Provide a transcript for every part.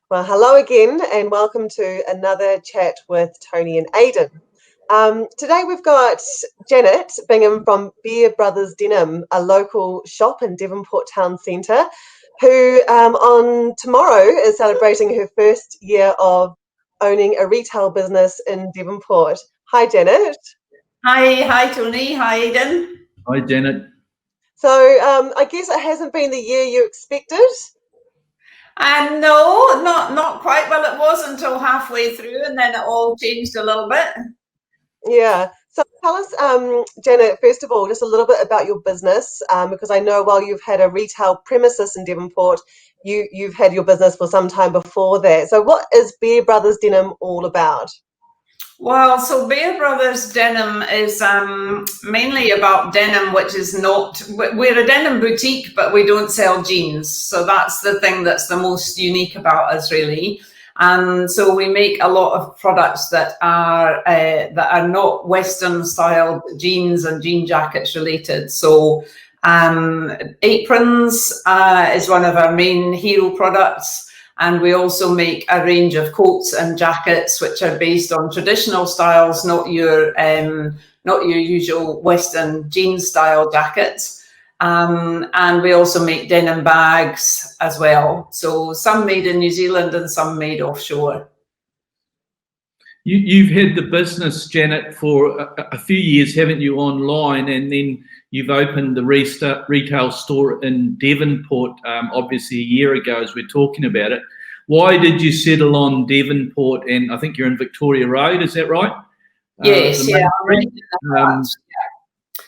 Well, hello again, and welcome to another chat with Tony and Aidan. Today we've got Janet Bingham from Beer Brothers Denim, a local shop in Devonport Town Centre, who on tomorrow is celebrating her first year of owning a retail business in Devonport. Hi, Janet. Hi, Tony. Hi, Aidan. Hi, Janet. So I guess it hasn't been the year you expected. No, not quite. Well, it was until halfway through, and then it all changed a little bit. Yeah. So tell us, Janet, first of all, just a little bit about your business, because I know while you've had a retail premises in Devonport, you've had your business for some time before that. So what is Beer Brothers Denim all about? Well, so Beer Brothers Denim is mainly about denim, which is not, we're a denim boutique, but we don't sell jeans. So that's the thing that's the most unique about us, really. And so we make a lot of products that are not Western style jeans and jean jackets related. So aprons is one of our main hero products. And we also make a range of coats and jackets, which are based on traditional styles, not your usual Western jean style jackets. And we also make denim bags as well. So some made in New Zealand and some made offshore. You've had the business, Janet, for a few years, haven't you, online, and then you've opened the retail store in Devonport, obviously a year ago, as we're talking about it. Why did you settle on Devonport? And I think you're in Victoria Road, is that right? Yes,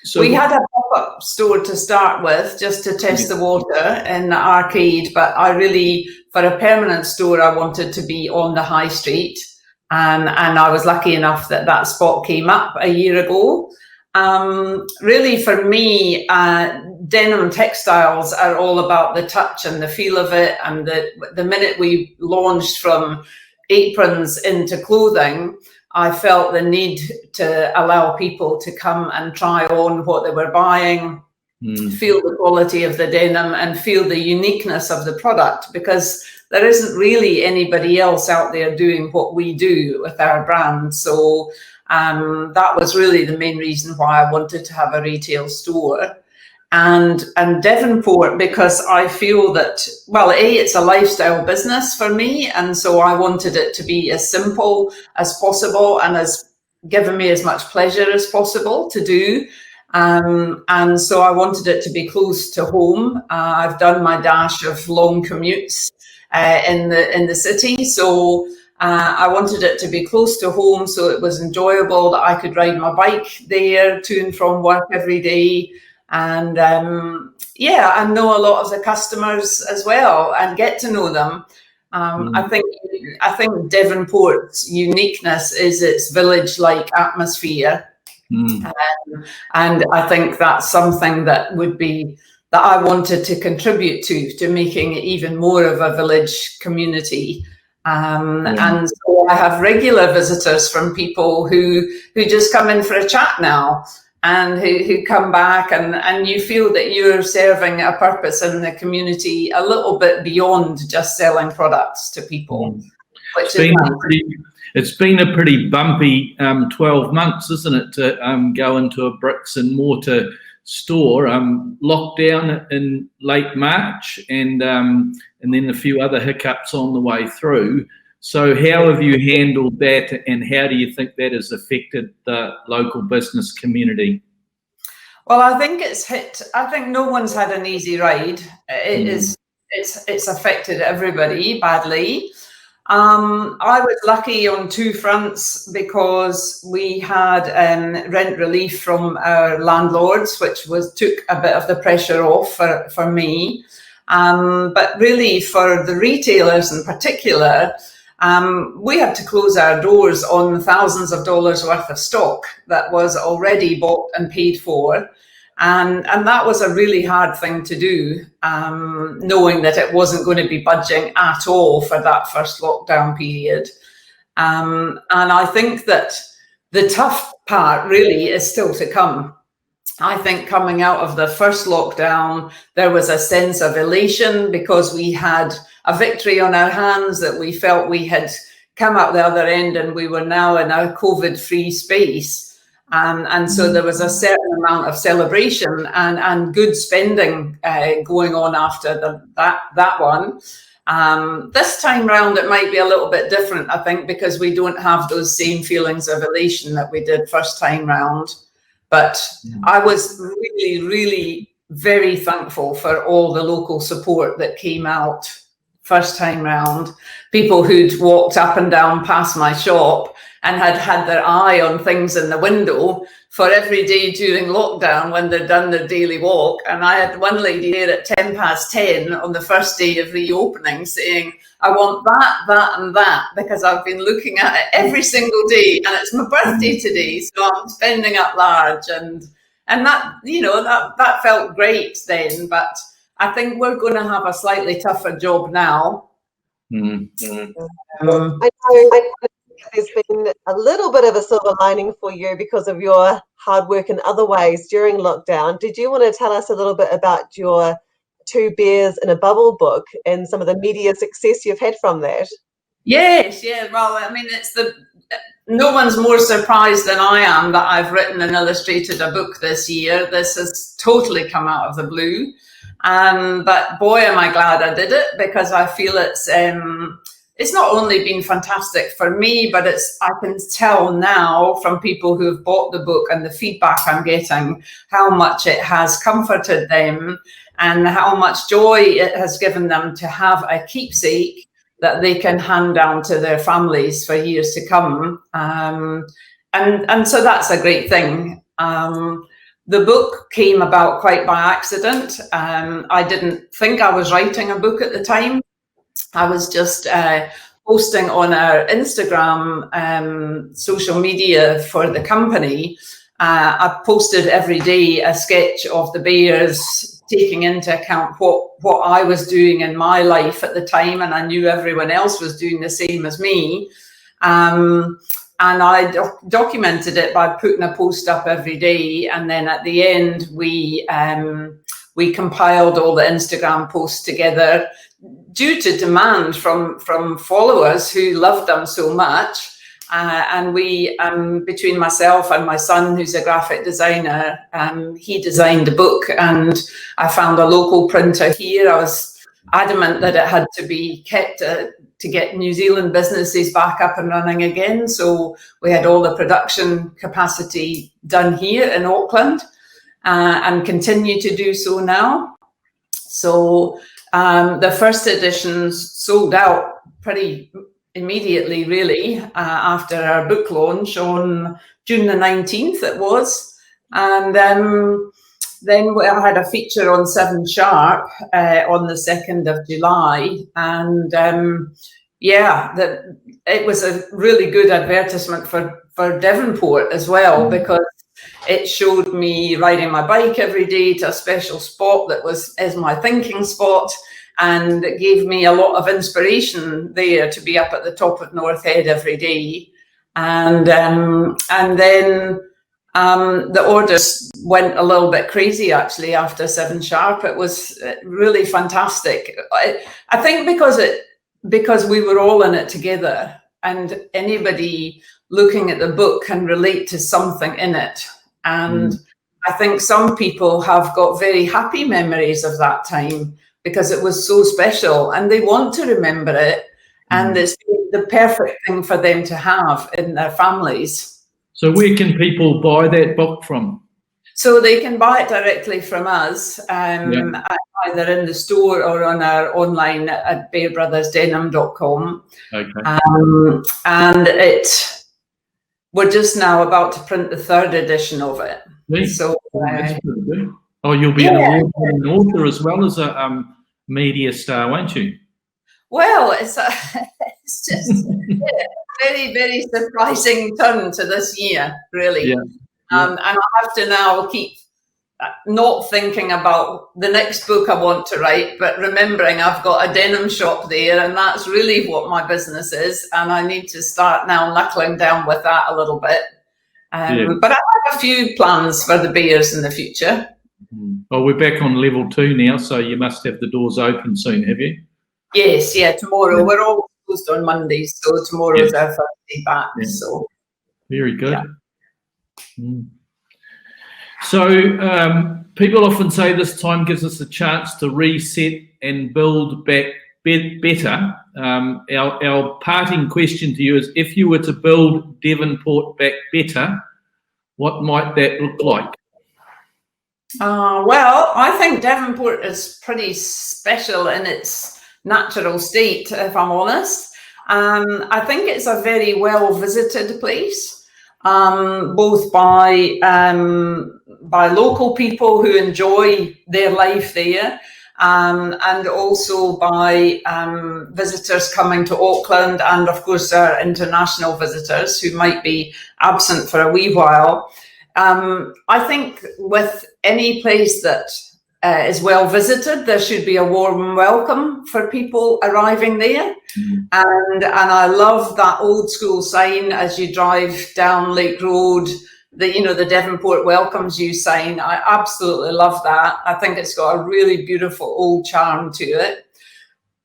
So we had a pop-up store to start with, just to test the water in the arcade. But I really, for a permanent store, I wanted to be on the high street. And I was lucky enough that that spot came up a year ago. Really, for me, denim textiles are all about the touch and the feel of it. And the minute we launched from aprons into clothing, I felt the need to allow people to come and try on what they were buying, feel the quality of the denim and feel the uniqueness of the product, because there isn't really anybody else out there doing what we do with our brand. So that was really the main reason why I wanted to have a retail store. And Devonport, because I feel that, well, it's a lifestyle business for me. And so I wanted it to be as simple as possible and as given me as much pleasure as possible to do. And so I wanted it to be close to home. I've done my dash of long commutes in the city. So I wanted it to be close to home, so it was enjoyable that I could ride my bike there to and from work every day. And I know a lot of the customers as well and get to know them. I think Devonport's uniqueness is its village-like atmosphere. And I think that's something that I wanted to contribute to making it even more of a village community. And so I have regular visitors from people who just come in for a chat now, and who come back, and you feel that you're serving a purpose in the community a little bit beyond just selling products to people. It's been a pretty bumpy 12 months, isn't it, to go into a bricks and mortar store. Lockdown in late March, and then a few other hiccups on the way through. So how have you handled that, and how do you think that has affected the local business community? Well, I think no one's had an easy ride. It's affected everybody badly. I was lucky on two fronts, because we had rent relief from our landlords, which took a bit of the pressure off for me. But really, for the retailers in particular, we had to close our doors on thousands of dollars worth of stock that was already bought and paid for. And that was a really hard thing to do, knowing that it wasn't going to be budging at all for that first lockdown period. And I think that the tough part really is still to come. I think coming out of the first lockdown, there was a sense of elation because we had a victory on our hands, that we felt we had come out the other end and we were now in a COVID-free space. And so there was a certain amount of celebration and good spending going on after that one. This time round, it might be a little bit different, I think, because we don't have those same feelings of elation that we did first time round. But I was really, really very thankful for all the local support that came out first time round. People who'd walked up and down past my shop and had their eye on things in the window for every day during lockdown when they'd done their daily walk. And I had one lady there at 10:10 on the first day of reopening saying, I want that, that and that, because I've been looking at it every single day and it's my birthday today, so I'm spending up large. And that, you know, that felt great then, but I think we're going to have a slightly tougher job now. I know there's been a little bit of a silver lining for you because of your hard work in other ways during lockdown. Did you want to tell us a little bit about your Two Bears in a Bubble book and some of the media success you've had from that? Yes, yeah. Well, I mean, no one's more surprised than I am that I've written and illustrated a book this year. This has totally come out of the blue. But boy, am I glad I did it, because I feel it's not only been fantastic for me, but I can tell now from people who have bought the book and the feedback I'm getting how much it has comforted them and how much joy it has given them to have a keepsake that they can hand down to their families for years to come. And so that's a great thing. The book came about quite by accident. I didn't think I was writing a book at the time. I was just posting on our Instagram social media for the company. I posted every day a sketch of the bears, taking into account what I was doing in my life at the time, and I knew everyone else was doing the same as me. And I documented it by putting a post up every day, and then at the end we compiled all the Instagram posts together due to demand from followers who loved them so much. And we, between myself and my son, who's a graphic designer, he designed the book, and I found a local printer here. I was adamant that it had to be kept to get New Zealand businesses back up and running again. So we had all the production capacity done here in Auckland, and continue to do so now. So the first editions sold out pretty immediately, really, after our book launch on June the 19th it was. And then I had a feature on 7 Sharp on the 2nd of July. And it was a really good advertisement for Devonport as well, because it showed me riding my bike every day to a special spot that is my thinking spot. And it gave me a lot of inspiration there to be up at the top of North Head every day. And then the orders went a little bit crazy, actually, after 7 Sharp. It was really fantastic. I think because we were all in it together, and anybody looking at the book can relate to something in it. And I think some people have got very happy memories of that time, because it was so special and they want to remember it, and it's the perfect thing for them to have in their families. So where can people buy that book from? So they can buy it directly from us, either in the store or on our online at bearbrothersdenim.com. Okay. And we're just now about to print the 3rd edition of it. So that's pretty good. Oh, you'll be an award-winning author as well as a media star, won't you? Well, it's just a very, very surprising turn to this year, really. Yeah. And I have to now keep not thinking about the next book I want to write, but remembering I've got a denim shop there, and that's really what my business is. And I need to start now knuckling down with that a little bit. But I have a few plans for the bears in the future. Well, we're back on level 2 now, so you must have the doors open soon, have you? Yes, yeah, tomorrow. We're all closed on Mondays, so tomorrow's our first day back. Yeah. So very good. So people often say this time gives us a chance to reset and build back better. Our parting question to you is, if you were to build Devonport back better, what might that look like? Well, I think Devonport is pretty special in its natural state, if I'm honest. I think it's a very well visited place, both by local people who enjoy their life there, and also by visitors coming to Auckland, and of course our international visitors who might be absent for a wee while. I think with any place that is well visited, there should be a warm welcome for people arriving there. And I love that old school sign as you drive down Lake Road, the Devonport welcomes you sign. I absolutely love that. I think it's got a really beautiful old charm to it.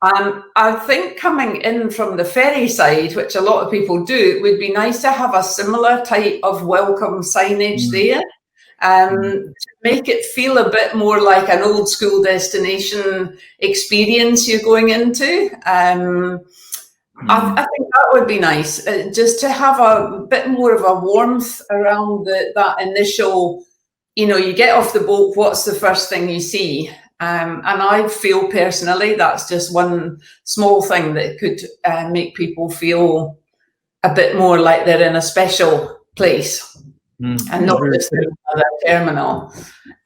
I think coming in from the ferry side, which a lot of people do, it would be nice to have a similar type of welcome signage there, to make it feel a bit more like an old school destination experience you're going into. I think that would be nice, just to have a bit more of a warmth around that initial, you get off the boat, what's the first thing you see? And I feel personally that's just one small thing that could make people feel a bit more like they're in a special place and not just in another terminal.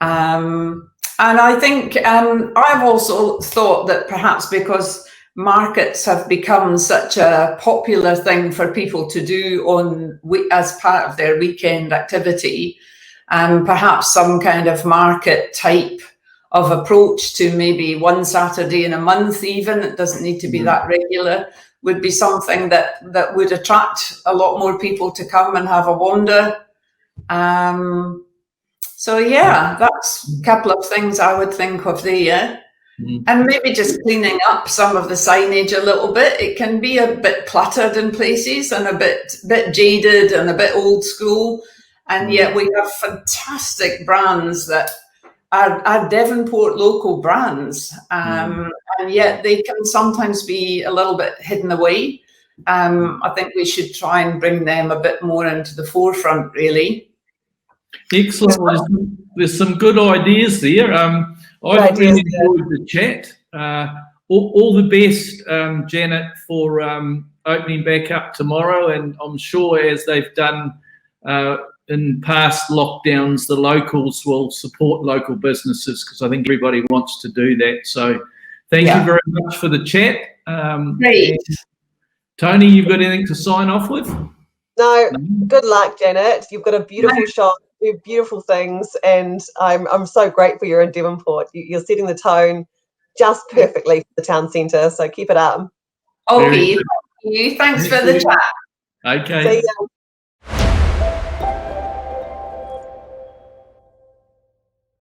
And I think I've also thought that perhaps because markets have become such a popular thing for people to do as part of their weekend activity, perhaps some kind of market type of approach to maybe one Saturday in a month, even, it doesn't need to be that regular, would be something that would attract a lot more people to come and have a wander. So yeah, that's a couple of things I would think of there. And maybe just cleaning up some of the signage a little bit. It can be a bit cluttered in places and a bit jaded and a bit old school. And yet we have fantastic brands that are Devonport local brands. And yet they can sometimes be a little bit hidden away. I think we should try and bring them a bit more into the forefront, really. Excellent. There's some good ideas there. I've really enjoyed the chat. All the best, Janet, for opening back up tomorrow. And I'm sure, as they've done in past lockdowns, the locals will support local businesses, because I think everybody wants to do that. So thank you very much for the chat. Great. Tony, you've got anything to sign off with? No, good luck, Janet. You've got a beautiful shop, do beautiful things, and I'm so grateful you're in Devonport. You're setting the tone just perfectly for the town centre, so keep it up. Okay, thank you. Thanks for the chat. Okay. See ya.